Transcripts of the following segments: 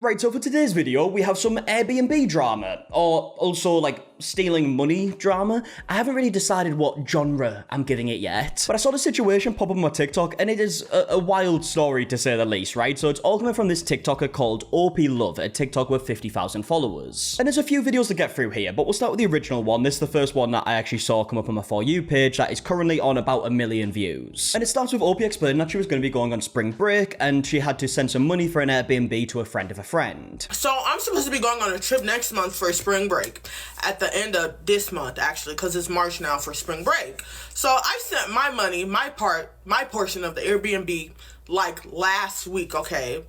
Right, so for today's video, we have some Airbnb drama, or also like stealing money drama. I haven't really decided what genre I'm giving it yet, but I saw the situation pop up on my TikTok, and it is a wild story to say the least, right? So it's all coming from this TikToker called OP Love, a TikTok with 50,000 followers. And there's a few videos to get through here, but we'll start with the original one. This is the first one that I actually saw come up on my For You page that is currently on about 1 million views. And it starts with OP explaining that she was going to be going on spring break, and she had to send some money for an Airbnb to a friend of a friend. So I'm supposed to be going on a trip next month for spring break. At the end of this month, actually, because it's March now for spring break. So I sent my money, my portion of the Airbnb, like last week, okay?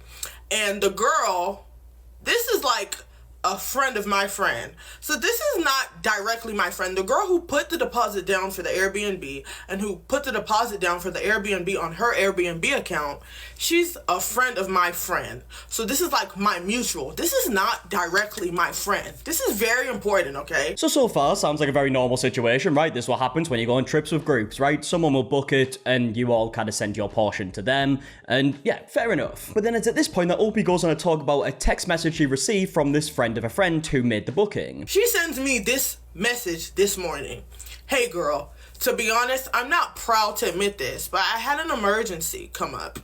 And the girl, this is like a friend of my friend. So this is not directly my friend. The girl who put the deposit down for the Airbnb and who put the deposit down for the Airbnb on her Airbnb account, she's a friend of my friend. So this is like my mutual. This is not directly my friend. This is very important, okay? So far, sounds like a very normal situation, right? This is what happens when you go on trips with groups, right? Someone will book it and you all kind of send your portion to them. And yeah, fair enough. But then it's at this point that OP goes on to talk about a text message she received from this friend of a friend who made the booking. She sends me this message this morning. Hey girl, to be honest, I'm not proud to admit this, but I had an emergency come up.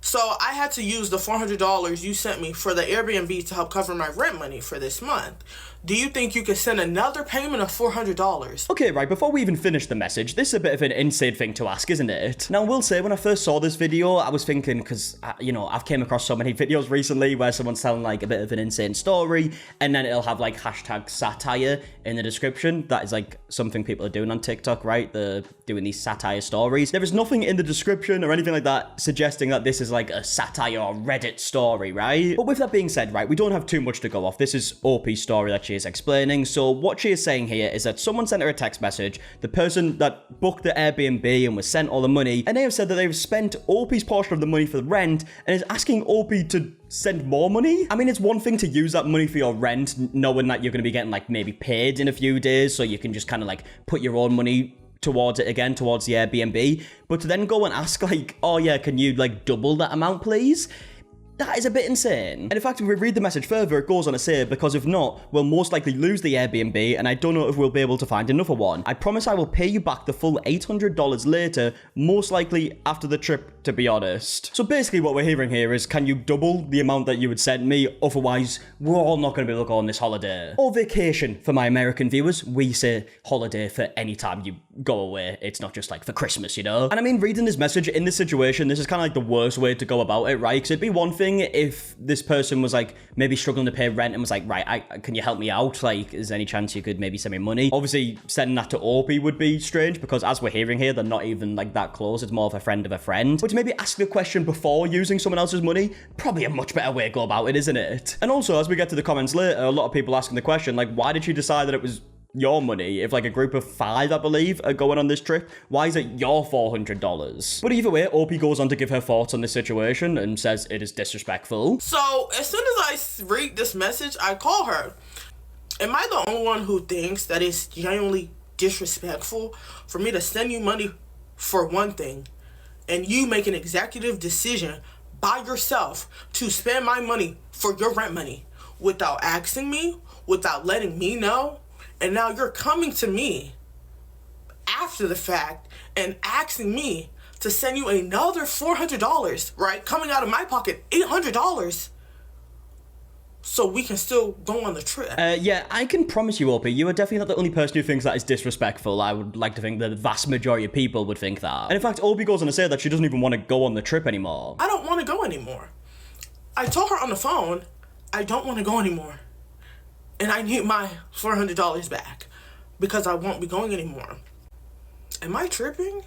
So I had to use the $400 you sent me for the Airbnb to help cover my rent money for this month. Do you think you could send another payment of $400? Okay, right, before we even finish the message, this is a bit of an insane thing to ask, isn't it? Now, I will say, when I first saw this video, I was thinking, because, you know, I've came across so many videos recently where someone's telling, like, a bit of an insane story, and then it'll have, like, hashtag satire in the description. That is, like, something people are doing on TikTok, right? They're doing these satire stories. There is nothing in the description or anything like that suggesting that this is, like, a satire or Reddit story, right? But with that being said, right, we don't have too much to go off. This is OP's story that she is explaining. So what she is saying here is that someone sent her a text message, the person that booked the Airbnb and was sent all the money, and they have said that they've spent OP's portion of the money for the rent and is asking OP to send more money. I mean, it's one thing to use that money for your rent, knowing that you're going to be getting like maybe paid in a few days, so you can just kind of like put your own money towards it again, towards the Airbnb, but to then go and ask like, oh yeah, can you like double that amount please? That is a bit insane. And in fact, if we read the message further, it goes on to say, because if not, we'll most likely lose the Airbnb, and I don't know if we'll be able to find another one. I promise I will pay you back the full $800 later, most likely after the trip, to be honest. So basically what we're hearing here is, can you double the amount that you would send me? Otherwise, we're all not going to be able to go on this holiday. Or vacation, for my American viewers. We say holiday for any time you go away. It's not just like for Christmas, you know? And I mean, reading this message in this situation, this is kind of like the worst way to go about it, right? Because it'd be one thing if this person was like maybe struggling to pay rent and was like, right, can you help me out? Like, is there any chance you could maybe send me money? Obviously, sending that to OP would be strange because as we're hearing here, they're not even like that close. It's more of a friend of a friend. But to maybe ask the question before using someone else's money, probably a much better way to go about it, isn't it? And also, as we get to the comments later, a lot of people asking the question, like, why did she decide that it was your money? If like a group of 5, I believe, are going on this trip, why is it your $400? But either way, OP goes on to give her thoughts on this situation and says it is disrespectful. So as soon as I read this message, I call her. Am I the only one who thinks that it's genuinely disrespectful for me to send you money for one thing and you make an executive decision by yourself to spend my money for your rent money without asking me, without letting me know? And now you're coming to me after the fact and asking me to send you another $400, right? Coming out of my pocket, $800. So we can still go on the trip. Yeah, I can promise you, OP, you are definitely not the only person who thinks that is disrespectful. I would like to think that the vast majority of people would think that. And in fact, OP goes on to say that she doesn't even want to go on the trip anymore. I don't want to go anymore. I told her on the phone, I don't want to go anymore. And I need my $400 back because I won't be going anymore. Am I tripping?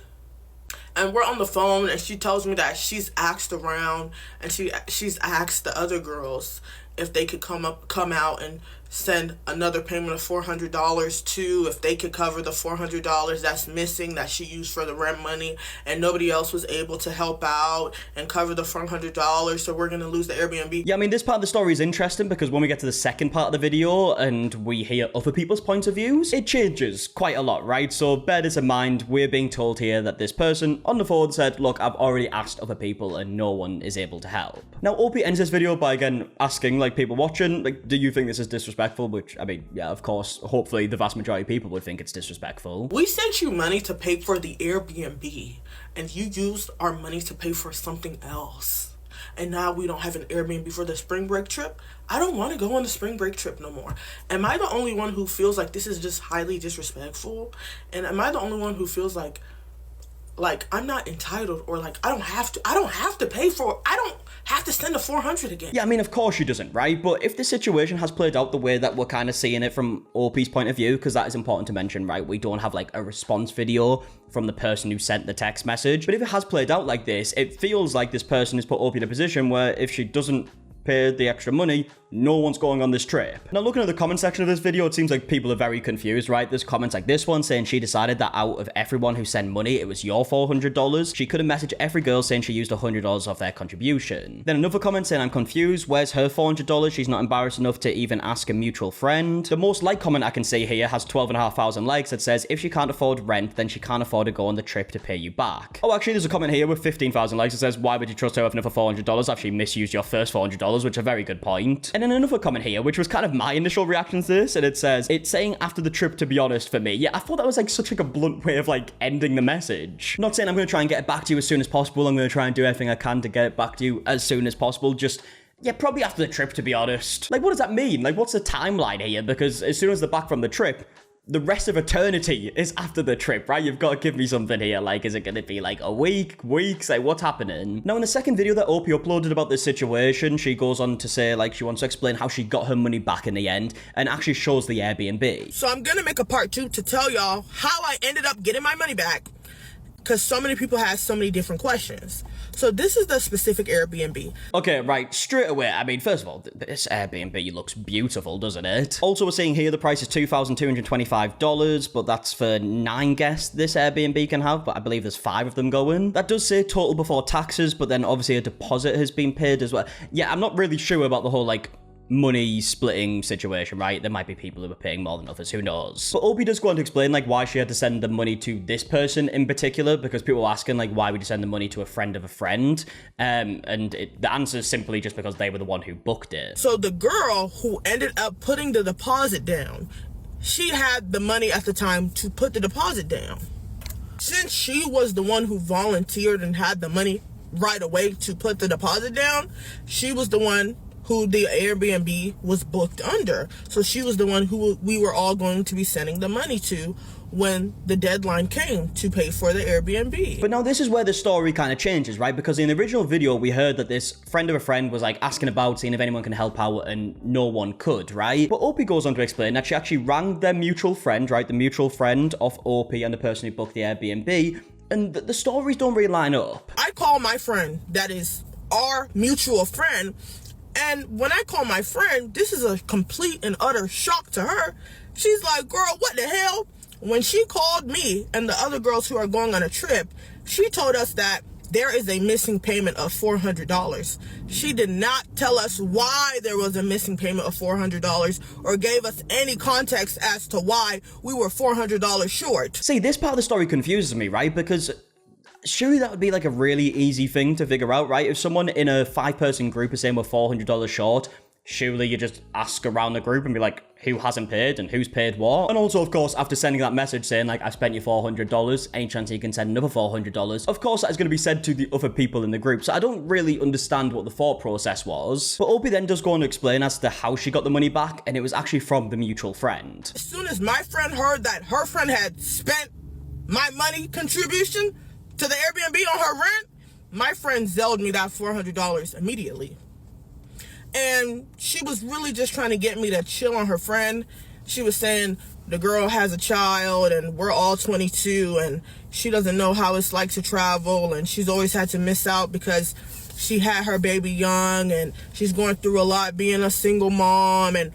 And we're on the phone and she tells me that she's asked around and she's asked the other girls if they could come out and send another payment of $400 too, if they could cover the $400 that's missing that she used for the rent money and nobody else was able to help out and cover the $400, so we're gonna lose the Airbnb. Yeah, I mean, this part of the story is interesting because when we get to the second part of the video and we hear other people's points of views, it changes quite a lot, right? So bear this in mind, we're being told here that this person on the phone said, look, I've already asked other people and no one is able to help. Now, OP ends this video by again asking, like, people watching, like, do you think this is disrespectful? Which, I mean, yeah, of course, hopefully the vast majority of people would think it's disrespectful. We sent you money to pay for the Airbnb, and you used our money to pay for something else. And now we don't have an Airbnb for the spring break trip. I don't want to go on the spring break trip no more. Am I the only one who feels like this is just highly disrespectful? And am I the only one who feels like I'm not entitled, or like I don't have to pay for, I don't have to send the $400 again? Yeah, I mean, of course she doesn't, right? But if the situation has played out the way that we're kind of seeing it from OP's point of view, because that is important to mention, right? We don't have like a response video from the person who sent the text message. But if it has played out like this, it feels like this person has put OP in a position where if she doesn't pay the extra money, no one's going on this trip. Now, looking at the comment section of this video, it seems like people are very confused, right? There's comments like this one saying she decided that out of everyone who sent money, it was your $400. She could have messaged every girl saying she used $100 off their contribution. Then another comment saying, I'm confused, where's her $400? She's not embarrassed enough to even ask a mutual friend. The most liked comment I can see here has 12,500 likes that says, if she can't afford rent, then she can't afford to go on the trip to pay you back. Oh, actually, there's a comment here with 15,000 likes that says, why would you trust her with another $400 after she misused your first $400, which is a very good point. And then another comment here, which was kind of my initial reaction to this, and it says, it's saying after the trip, to be honest, for me. Yeah, I thought that was like such like a blunt way of like ending the message. Not saying I'm going to try and get it back to you as soon as possible. I'm going to try and do everything I can to get it back to you as soon as possible. Just, yeah, probably after the trip, to be honest. Like, what does that mean? Like, what's the timeline here? Because as soon as they're back from the trip, the rest of eternity is after the trip, right? You've got to give me something here. Like, is it going to be like a week, weeks? Like, what's happening? Now, in the second video that OP uploaded about this situation, she goes on to say, like, she wants to explain how she got her money back in the end and actually shows the Airbnb. So I'm going to make a part 2 to tell y'all how I ended up getting my money back, because so many people have so many different questions. So this is the specific Airbnb. Okay, right, straight away, I mean, first of all, this Airbnb looks beautiful, doesn't it? Also, we're seeing here the price is $2,225, but that's for 9 guests this Airbnb can have, but I believe there's 5 of them going. That does say total before taxes, but then obviously a deposit has been paid as well. Yeah, I'm not really sure about the whole, like, money splitting situation, right? There might be people who are paying more than others, who knows? But Opie does go on to explain like why she had to send the money to this person in particular, because people were asking like why would you send the money to a friend of a friend, the answer is simply just because they were the one who booked it. So the girl who ended up putting the deposit down, she had the money at the time to put the deposit down. Since she was the one who volunteered and had the money right away to put the deposit down, she was the one who the Airbnb was booked under. So she was the one who we were all going to be sending the money to when the deadline came to pay for the Airbnb. But now this is where the story kind of changes, right? Because in the original video, we heard that this friend of a friend was like asking about, seeing if anyone can help out, and no one could, right? But Opie goes on to explain that she actually rang their mutual friend, right? The mutual friend of Opie and the person who booked the Airbnb, and the stories don't really line up. I call my friend, that is our mutual friend, and when I call my friend, this is a complete and utter shock to her. She's like, girl, what the hell? When she called me and the other girls who are going on a trip, she told us that there is a missing payment of $400. She did not tell us why there was a missing payment of $400 or gave us any context as to why we were $400 short. See, this part of the story confuses me, right? Because surely that would be like a really easy thing to figure out, right? If someone in a 5-person group is saying we're $400 short, surely you just ask around the group and be like, who hasn't paid and who's paid what? And also, of course, after sending that message saying like, I spent you $400, any chance you can send another $400? Of course, that is going to be said to the other people in the group. So I don't really understand what the thought process was. But Opie then does go on to explain as to how she got the money back, and it was actually from the mutual friend. As soon as my friend heard that her friend had spent my money contribution to the Airbnb on her rent, my friend Zelled me that $400 immediately. And she was really just trying to get me to chill on her friend. She was saying the girl has a child and we're all 22 and she doesn't know how it's like to travel, and she's always had to miss out because she had her baby young and she's going through a lot being a single mom. And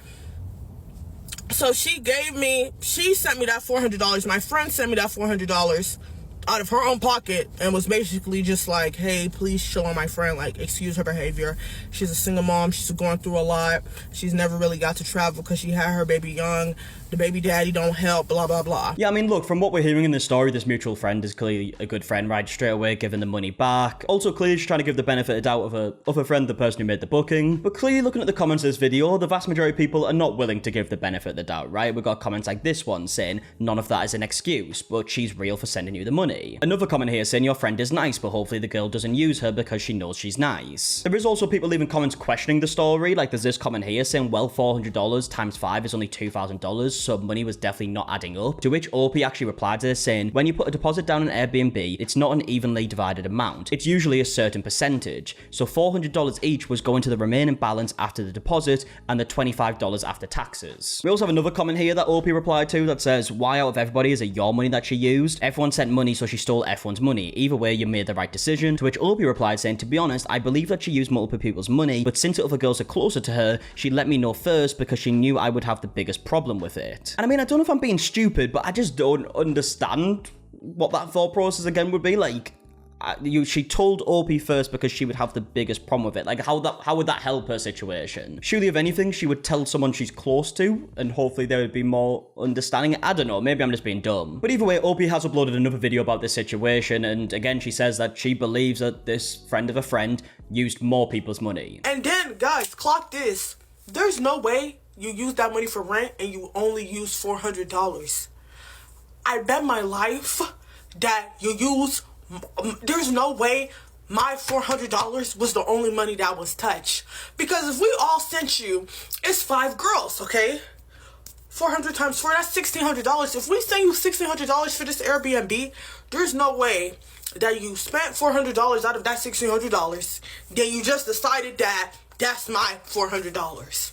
so she sent me that $400. My friend sent me that $400 out of her own pocket and was basically just like, hey, please show my friend, like, excuse her behavior. She's a single mom. She's going through a lot. She's never really got to travel because she had her baby young. The baby daddy don't help, blah, blah, blah. Yeah, I mean, look, from what we're hearing in this story, this mutual friend is clearly a good friend, right? Straight away giving the money back. Also, clearly she's trying to give the benefit of doubt of her friend, the person who made the booking. But clearly, looking at the comments of this video, the vast majority of people are not willing to give the benefit of the doubt, right? We've got comments like this one saying, none of that is an excuse, but she's real for sending you the money. Another comment here saying, your friend is nice, but hopefully the girl doesn't use her because she knows she's nice. There is also people leaving comments questioning the story, like there's this comment here saying, well, $400 times 5 is only $2,000, so money was definitely not adding up. To which OP actually replied to this saying, when you put a deposit down on Airbnb, it's not an evenly divided amount. It's usually a certain percentage. So $400 each was going to the remaining balance after the deposit and the $25 after taxes. We also have another comment here that OP replied to that says, why out of everybody is it your money that she used? Everyone sent money, so she stole everyone's money. Either way, you made the right decision. To which OP replied saying, to be honest, I believe that she used multiple people's money, but since the other girls are closer to her, she let me know first because she knew I would have the biggest problem with it. And I mean, I don't know if I'm being stupid, but I just don't understand what that thought process again would be. Like, she told OP first because she would have the biggest problem with it. Like, how would that help her situation? Surely, if anything, she would tell someone she's close to, and hopefully there would be more understanding. I don't know, maybe I'm just being dumb. But either way, OP has uploaded another video about this situation, and again, she says that she believes that this friend of a friend used more people's money. And then, guys, clock this. There's no way you use that money for rent and you only use $400. I bet my life that you use, there's no way my $400 was the only money that was touched. Because if we all sent you, it's 5 girls, okay? 400 times 4, that's $1,600. If we send you $1,600 for this Airbnb, there's no way that you spent $400 out of that $1,600. Then you just decided that that's my $400.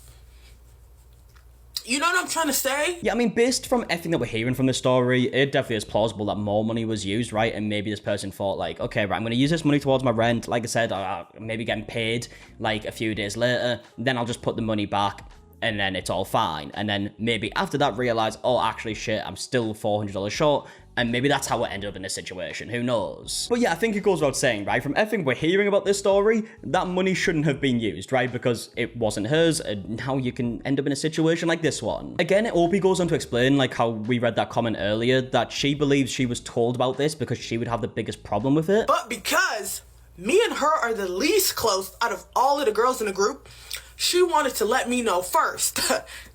You know what I'm trying to say? Yeah, I mean, based from everything that we're hearing from the story, it definitely is plausible that more money was used, right? And maybe this person thought, like, okay, right, I'm going to use this money towards my rent. Like I said, maybe getting paid, like, a few days later. Then I'll just put the money back, and then it's all fine. And then maybe after that realize, oh, actually, shit, I'm still $400 short. And maybe that's how it ended up in this situation. Who knows? But yeah, I think it goes without saying, right? From everything we're hearing about this story, that money shouldn't have been used, right? Because it wasn't hers, and now you can end up in a situation like this one. Again, OP goes on to explain, like how we read that comment earlier, that she believes she was told about this because she would have the biggest problem with it. But because me and her are the least close out of all of the girls in the group, she wanted to let me know first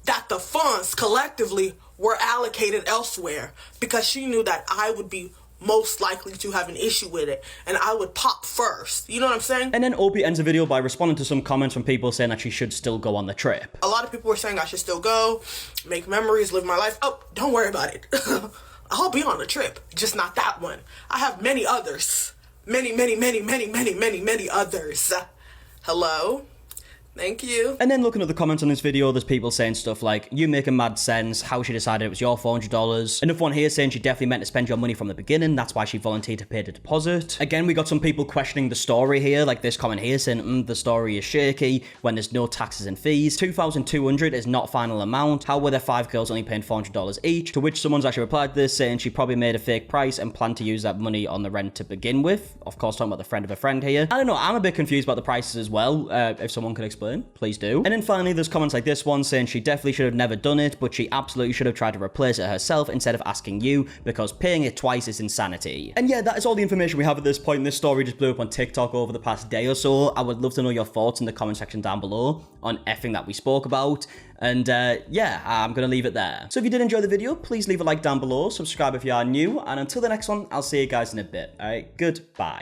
that the funds collectively were allocated elsewhere because she knew that I would be most likely to have an issue with it and I would pop first. You know what I'm saying? And then OP ends the video by responding to some comments from people saying that she should still go on the trip. A lot of people were saying I should still go, make memories, live my life. Oh, don't worry about it. I'll be on the trip, just not that one. I have many others. Many others. Hello? Thank you. And then looking at the comments on this video, there's people saying stuff like, you make a mad sense, how she decided it was your $400. Another one here saying she definitely meant to spend your money from the beginning, that's why she volunteered to pay the deposit. Again, we got some people questioning the story here, like this comment here saying, the story is shaky when there's no taxes and fees. $2,200 is not final amount. How were there 5 girls only paying $400 each? To which someone's actually replied to this saying she probably made a fake price and planned to use that money on the rent to begin with. Of course, talking about the friend of a friend here. I don't know, I'm a bit confused about the prices as well. If someone could explain, please do. And then finally, there's comments like this one saying she definitely should have never done it, but she absolutely should have tried to replace it herself instead of asking you, because paying it twice is insanity. And yeah, that is all the information we have at this point. This story just blew up on TikTok over the past day or so. I would love to know your thoughts in the comment section down below on everything that we spoke about. And yeah, I'm gonna leave it there. So if you did enjoy the video, please leave a like down below, subscribe if you are new, and until the next one, I'll see you guys in a bit. All right, goodbye.